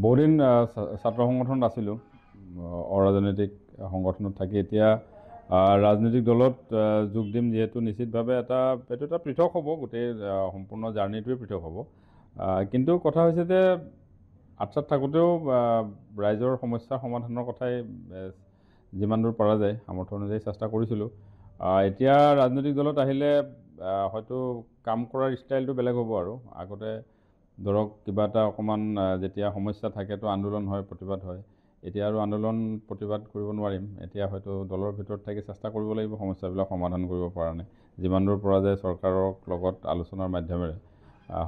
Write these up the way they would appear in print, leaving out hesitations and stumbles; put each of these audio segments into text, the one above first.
বহুদিন ছাত্ৰ সংগঠনত আছিলোঁ অৰাজনৈতিক সংগঠনত থাকি এতিয়া ৰাজনৈতিক দলত যোগ দিম যিহেতু নিশ্চিতভাৱে এইটো এটা পৃথক হ'ব গোটেই সম্পূৰ্ণ জাৰ্নিটোৱে পৃথক হ'ব কিন্তু কথা হৈছে যে আটছাত থাকোঁতেও ৰাইজৰ সমস্যা সমাধানৰ কথাই যিমান দূৰ পৰা যায় সামৰ্থ্য অনুযায়ী চেষ্টা কৰিছিলোঁ এতিয়া ৰাজনৈতিক দলত আহিলে হয়তো কাম কৰাৰ ষ্টাইলটো বেলেগ হ'ব আৰু আগতে ধৰক কিবা এটা অকণমান যেতিয়া সমস্যা থাকেতো আন্দোলন হয় প্ৰতিবাদ হয় এতিয়া আৰু আন্দোলন প্ৰতিবাদ কৰিব নোৱাৰিম এতিয়া হয়তো দলৰ ভিতৰত থাকি চেষ্টা কৰিব লাগিব সমস্যাবিলাক সমাধান কৰিব পৰা নাই যিমান দূৰ পৰা যায় চৰকাৰৰ লগত আলোচনাৰ মাধ্যমেৰে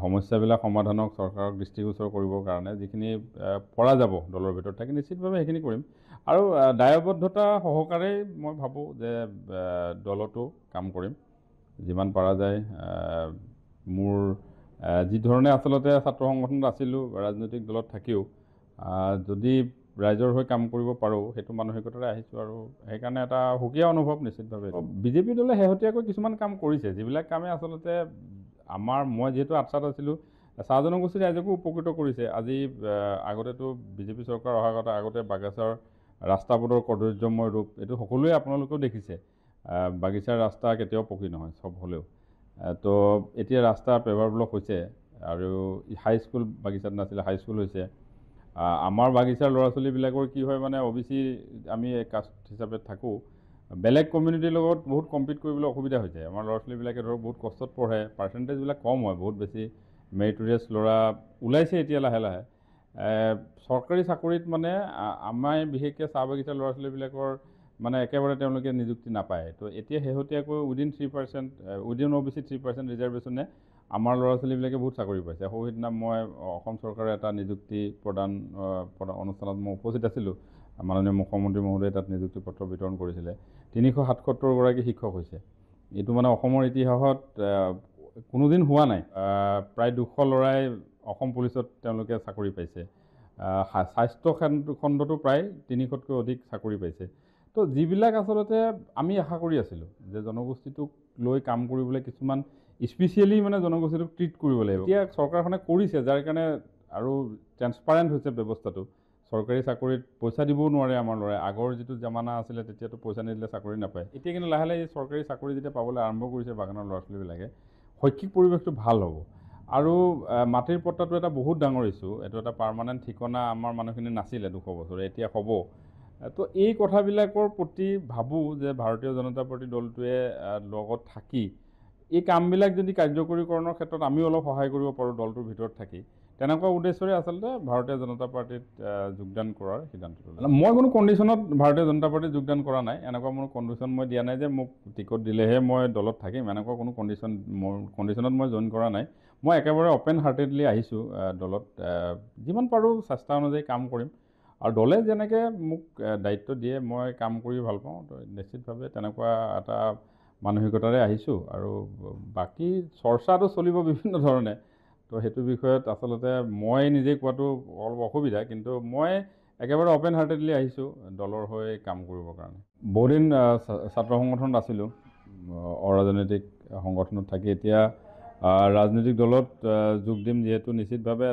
সমস্যাবিলাক সমাধানক চৰকাৰক দৃষ্টিগোচৰ কৰিবৰ কাৰণে যিখিনি পৰা যাব দলৰ ভিতৰত থাকি নিশ্চিতভাৱে সেইখিনি কৰিম আৰু দায়বদ্ধতা সহকাৰে মই ভাবোঁ যে দলতো কাম কৰিম যিমান পৰা যায় মোৰ যি ধৰণে আচলতে ছাত্ৰ সংগঠনত আছিলোঁ ৰাজনৈতিক দলত থাকিও যদি ৰাইজৰ হৈ কাম কৰিব পাৰোঁ সেইটো মানসিকতাৰে আহিছোঁ আৰু সেইকাৰণে এটা সুকীয়া অনুভৱ নিশ্চিতভাৱে বিজেপি দলে শেহতীয়াকৈ কিছুমান কাম কৰিছে যিবিলাক কামে আচলতে মই যিহেতু আটছাত আছিলোঁ চাহ জনগোষ্ঠী ৰাইজকো উপকৃত কৰিছে আজি আগতেতো বিজেপি চৰকাৰ অহাৰ আগতে বাগিচাৰ ৰাস্তাবোৰৰ কদৰ্যময় ৰূপ এইটো সকলোৱে আপোনালোকেও দেখিছে বাগিচাৰ ৰাস্তা কেতিয়াও পকী নহয় চব হ'লেও তো এতিয়া ৰাস্তা পেভাৰ ব্লক হৈছে আৰু হাইস্কুল বাগিচাত নাছিলে হাইস্কুল হৈছে আমাৰ বাগিচাৰ ল'ৰা ছোৱালীবিলাকৰ কি হয় মানে OBC আমি কাষ্ট হিচাপে থাকোঁ বেলেগ কমিউনিটিৰ লগত বহুত কম্পিট কৰিবলৈ অসুবিধা হৈছে আমাৰ ল'ৰা ছোৱালীবিলাকে ধৰক বহুত কষ্টত পঢ়ে পাৰ্চেণ্টেজবিলাক কম হয় বহুত বেছি মেৰিটৰিয়াছ ল'ৰা ওলাইছে এতিয়া লাহে লাহে চৰকাৰী চাকৰিত মানে আমাৰ বিশেষকৈ চাহ বাগিচাৰ ল'ৰা ছোৱালীবিলাকৰ মানে একেবাৰে তেওঁলোকে নিযুক্তি নাপায় তো এতিয়া শেহতীয়াকৈ উইদিন 3% উইদিন OBC 3% ৰিজাৰ্ভেশ্যনে আমাৰ ল'ৰা ছোৱালীবিলাকে বহুত চাকৰি পাইছে সেইদিনা মই অসম চৰকাৰৰ এটা নিযুক্তি প্ৰদান অনুষ্ঠানত মই উপস্থিত আছিলোঁ মাননীয় মুখ্যমন্ত্ৰী মহোদয়ে তাত নিযুক্তি পত্ৰ বিতৰণ কৰিছিলে 377গৰাকী শিক্ষক হৈছে এইটো মানে অসমৰ ইতিহাসত কোনোদিন হোৱা নাই প্ৰায় 200 ল'ৰাই অসম পুলিচত তেওঁলোকে চাকৰি পাইছে স্বাস্থ্য খণ্ডতো প্ৰায় 300তকৈ অধিক চাকৰি পাইছে তো যিবিলাক আচলতে আমি আশা কৰি আছিলোঁ যে জনগোষ্ঠীটোক লৈ কাম কৰিবলৈ কিছুমান স্পেচিয়েলি মানে জনগোষ্ঠীটোক ট্ৰিট কৰিব লাগিব এতিয়া চৰকাৰখনে কৰিছে যাৰ কাৰণে আৰু ট্ৰেন্সপাৰেণ্ট হৈছে ব্যৱস্থাটো চৰকাৰী চাকৰিত পইচা দিবও নোৱাৰে আমাৰ ল'ৰাই আগৰ যিটো জামানা আছিলে তেতিয়াতো পইচা নিদিলে চাকৰি নাপায় এতিয়া কিন্তু লাহে লাহে চৰকাৰী চাকৰি যেতিয়া পাবলৈ আৰম্ভ কৰিছে বাগানৰ ল'ৰা ছোৱালীবিলাকে শৈক্ষিক পৰিৱেশটো ভাল হ'ব আৰু মাটিৰ পট্টাটো এটা বহুত ডাঙৰ ইছ্যু এইটো এটা পাৰ্মানেণ্ট ঠিকনা আমাৰ মানুহখিনি নাছিলে 200 বছৰে এতিয়া হ'ব তো এই কথাবিলাকৰ প্ৰতি ভাবোঁ যে ভাৰতীয় জনতা পাৰ্টি দলটোৱে লগত থাকি এই কামবিলাক যদি কাৰ্যকৰীকৰণৰ ক্ষেত্ৰত আমিও অলপ সহায় কৰিব পাৰোঁ দলটোৰ ভিতৰত থাকি তেনেকুৱা উদ্দেশ্যৰে আচলতে ভাৰতীয় জনতা পাৰ্টিত যোগদান কৰাৰ সিদ্ধান্ত ল'লোঁ মই কোনো কণ্ডিশ্যনত ভাৰতীয় জনতা পাৰ্টিত যোগদান কৰা নাই এনেকুৱা কোনো কণ্ডিশ্যন মই দিয়া নাই যে মোক টিকট দিলেহে মই দলত থাকিম এনেকুৱা কোনো কণ্ডিশ্যনত মই জইন কৰা নাই মই একেবাৰে অপেন হাৰ্টেডলি আহিছোঁ দলত যিমান পাৰোঁ চেষ্টা অনুযায়ী কাম কৰিম আৰু দলে যেনেকৈ মোক দায়িত্ব দিয়ে মই কাম কৰি ভাল পাওঁ তো নিশ্চিতভাৱে তেনেকুৱা এটা মানসিকতাৰে আহিছোঁ আৰু বাকী চৰ্চাটো চলিব বিভিন্ন ধৰণে তো সেইটো বিষয়ত আচলতে মই নিজে কোৱাটো অলপ অসুবিধা কিন্তু মই একেবাৰে অপেন হাৰ্টেডলি আহিছোঁ দলৰ হৈ কাম কৰিবৰ কাৰণে বহুদিন ছাত্ৰ সংগঠনত আছিলোঁ অৰাজনৈতিক সংগঠনত থাকি এতিয়া ৰাজনৈতিক দলত যোগ দিম যিহেতু নিশ্চিতভাৱে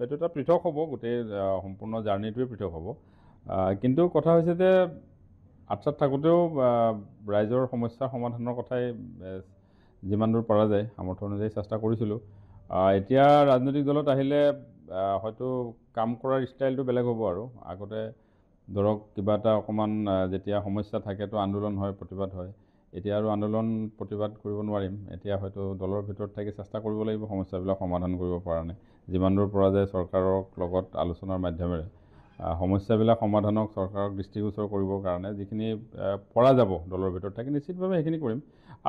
এইটো এটা পৃথক হ'ব গোটেই সম্পূৰ্ণ জাৰ্নিটোৱে পৃথক হ'ব কিন্তু কথা হৈছে যে আটছাত থাকোঁতেও ৰাইজৰ সমস্যা সমাধানৰ কথাই যিমান দূৰ পৰা যায় সামৰ্থ্য অনুযায়ী চেষ্টা কৰিছিলোঁ এতিয়া ৰাজনৈতিক দলত আহিলে হয়তো কাম কৰাৰ ষ্টাইলটো বেলেগ হ'ব আৰু আগতে ধৰক কিবা এটা অকণমান যেতিয়া সমস্যা থাকেতো আন্দোলন হয় প্ৰতিবাদ হয় এতিয়া আৰু আন্দোলন প্ৰতিবাদ কৰিব নোৱাৰিম এতিয়া হয়তো দলৰ ভিতৰত থাকি চেষ্টা কৰিব লাগিব সমস্যাবিলাক সমাধান কৰিব পৰা নাই যিমান দূৰ পৰা যায় চৰকাৰৰ লগত আলোচনাৰ মাধ্যমেৰে সমস্যাবিলাক সমাধানক চৰকাৰক দৃষ্টিগোচৰ কৰিবৰ কাৰণে যিখিনি পৰা যাব দলৰ ভিতৰত থাকি নিশ্চিতভাৱে সেইখিনি কৰিম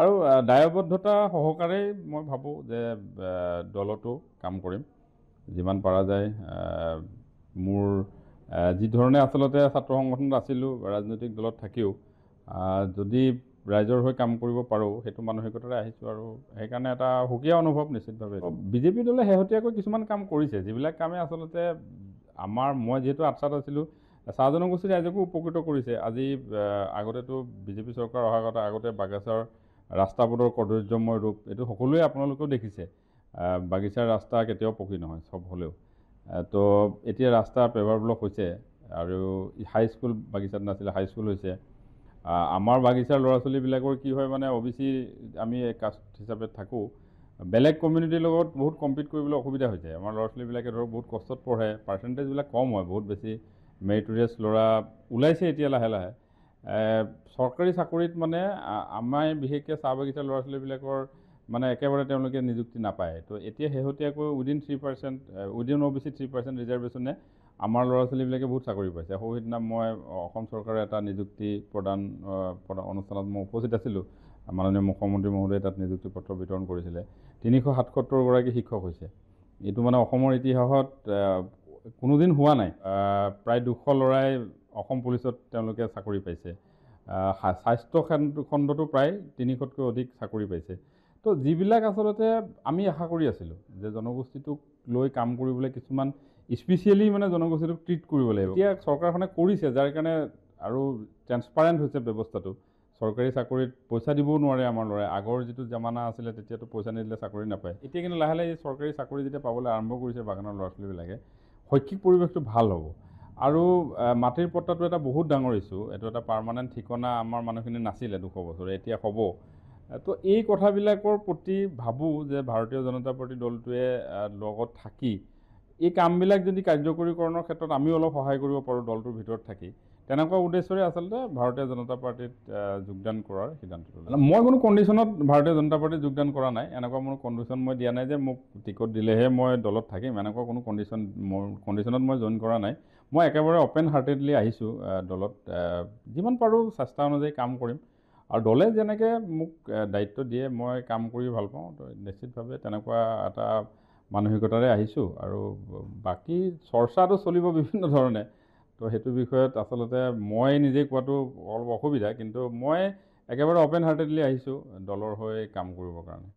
আৰু দায়বদ্ধতা সহকাৰে মই ভাবোঁ যে দলতো কাম কৰিম যিমান পৰা যায় মোৰ যি ধৰণে আচলতে ছাত্ৰ সংগঠনত আছিলোঁ ৰাজনৈতিক দলত থাকিও যদি ৰাইজৰ হৈ কাম কৰিব পাৰোঁ সেইটো মানসিকতাৰে আহিছোঁ আৰু সেইকাৰণে এটা সুকীয়া অনুভৱ নিশ্চিতভাৱে বিজেপি দলে শেহতীয়াকৈ কিছুমান কাম কৰিছে যিবিলাক কামে আচলতে মই যিহেতু আটছাত আছিলোঁ চাহ জনগোষ্ঠী ৰাইজকো উপকৃত কৰিছে আজি আগতেতো বিজেপি চৰকাৰ অহাৰ আগতে বাগিচাৰ ৰাস্তাবোৰৰ কদৰ্যময় ৰূপ এইটো সকলোৱে আপোনালোকেও দেখিছে বাগিচাৰ ৰাস্তা কেতিয়াও পকী নহয় চব হ'লেও তো এতিয়া ৰাস্তা পেভাৰ ব্লক হৈছে আৰু হাইস্কুল বাগিচাত নাছিলে, হাইস্কুল হৈছে। আমাৰ বাগিচাৰ ল'ৰা ছোৱালীবিলাকৰ কি হয় মানে OBC আমি কাষ্ট হিচাপে থাকোঁ, বেলেগ কমিউনিটিৰ লগত বহুত কম্পিট কৰিবলৈ অসুবিধা হৈছে। আমাৰ ল'ৰা ছোৱালীবিলাকে ধৰক বহুত কষ্টত পঢ়ে, পাৰ্চেণ্টেজবিলাক কম হয়, বহুত বেছি মেৰিটৰিয়াছ ল'ৰা ওলাইছে এতিয়া লাহে লাহে। চৰকাৰী চাকৰিত মানে আমাৰ বিশেষকৈ চাহ বাগিচাৰ ল'ৰা ছোৱালীবিলাকৰ মানে একেবাৰে তেওঁলোকে নিযুক্তি নাপায়। তো এতিয়া শেহতীয়াকৈ উইদিন 3%, উইদিন OBC 3% ৰিজাৰ্ভেশ্যনে আমাৰ ল'ৰা ছোৱালীবিলাকে বহুত চাকৰি পাইছে। সেইদিনা মই অসম চৰকাৰৰ এটা নিযুক্তি প্ৰদান অনুষ্ঠানত মই উপস্থিত আছিলোঁ। মাননীয় মুখ্যমন্ত্ৰী মহোদয়ে তাত নিযুক্তি পত্ৰ বিতৰণ কৰিছিলে। 377গৰাকী শিক্ষক হৈছে। এইটো মানে অসমৰ ইতিহাসত কোনোদিন হোৱা নাই। প্ৰায় 200 ল'ৰাই অসম পুলিচত তেওঁলোকে চাকৰি পাইছে। স্বাস্থ্য খণ্ডতো প্ৰায় 300তকৈ অধিক চাকৰি পাইছে। তো যিবিলাক আচলতে আমি আশা কৰি আছিলোঁ যে জনগোষ্ঠীটোক লৈ কাম কৰিবলৈ কিছুমান স্পেচিয়েলি মানে জনগোষ্ঠীটোক ট্ৰিট কৰিব লাগিব, এতিয়া চৰকাৰখনে কৰিছে, যাৰ কাৰণে আৰু ট্ৰেন্সপাৰেণ্ট হৈছে ব্যৱস্থাটো। চৰকাৰী চাকৰিত পইচা দিবও নোৱাৰে আমাৰ ল'ৰাই। আগৰ যিটো জামানা আছিলে তেতিয়াতো পইচা নিদিলে চাকৰি নাপায়। এতিয়া কিন্তু লাহে লাহে চৰকাৰী চাকৰি যেতিয়া পাবলৈ আৰম্ভ কৰিছে বাগানৰ ল'ৰা ছোৱালীবিলাকে, শৈক্ষিক পৰিৱেশটো ভাল হ'ব। আৰু মাটিৰ পট্টাটো এটা বহুত ডাঙৰ ইছ্যু। এইটো এটা পাৰ্মানেণ্ট ঠিকনা আমাৰ মানুহখিনি নাছিলে 200 বছৰে, এতিয়া হ'ব। তো এই কথাবিলাকৰ প্ৰতি ভাবোঁ যে ভাৰতীয় জনতা পাৰ্টি দলটোৱে লগত থাকি এই কামবিলাক যদি কাৰ্যকৰীকৰণৰ ক্ষেত্ৰত আমিও অলপ সহায় কৰিব পাৰোঁ দলটোৰ ভিতৰত থাকি, তেনেকুৱা উদ্দেশ্যৰে আচলতে ভাৰতীয় জনতা পাৰ্টিত যোগদান কৰাৰ সিদ্ধান্ত ল'লোঁ। মই কোনো কণ্ডিশ্যনত ভাৰতীয় জনতা পাৰ্টিত যোগদান কৰা নাই। এনেকুৱা কোনো কণ্ডিশ্যন মই দিয়া নাই যে মোক টিকট দিলেহে মই দলত থাকিম, এনেকুৱা কোনো কণ্ডিশ্যনত মই জইন কৰা নাই। মই একেবাৰে অ'পেন হাৰ্টেডলি আহিছোঁ দলত। যিমান পাৰোঁ চেষ্টা অনুযায়ী কাম কৰিম, আৰু দলে যেনেকৈ মোক দায়িত্ব দিয়ে মই কাম কৰি ভাল পাওঁ। তো নিশ্চিতভাৱে তেনেকুৱা এটা মানসিকতাৰে আহিছোঁ। আৰু বাকী চৰ্চাটো চলিব বিভিন্ন ধৰণে, তো সেইটো বিষয়ত আচলতে মই নিজে কোৱাটো অলপ অসুবিধা, কিন্তু মই একেবাৰে অ'পেন হাৰ্টেডলি আহিছোঁ দলৰ হৈ কাম কৰিবৰ কাৰণে।